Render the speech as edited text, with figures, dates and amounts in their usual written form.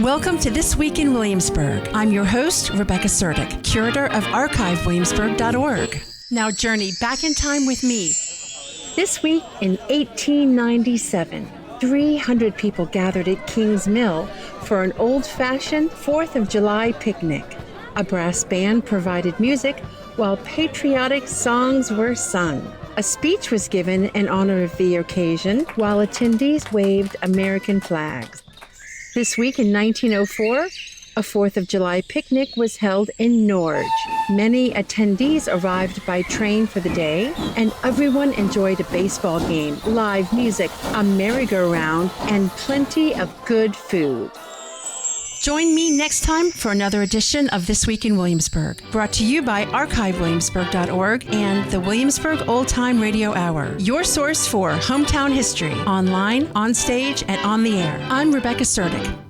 Welcome to This Week in Williamsburg. I'm your host, Rebecca Suerdieck, curator of archivewilliamsburg.org. Now journey back in time with me. This week in 1897, 300 people gathered at Kingsmill for an old-fashioned 4th of July picnic. A brass band provided music while patriotic songs were sung. A speech was given in honor of the occasion while attendees waved American flags. This week in 1904, a 4th of July picnic was held in Norge. Many attendees arrived by train for the day, and everyone enjoyed a baseball game, live music, a merry-go-round, and plenty of good food. Join me next time for another edition of This Week in Williamsburg, brought to you by archivewilliamsburg.org and the Williamsburg Old Time Radio Hour, your source for hometown history, online, on stage, and on the air. I'm Rebecca Suerdieck.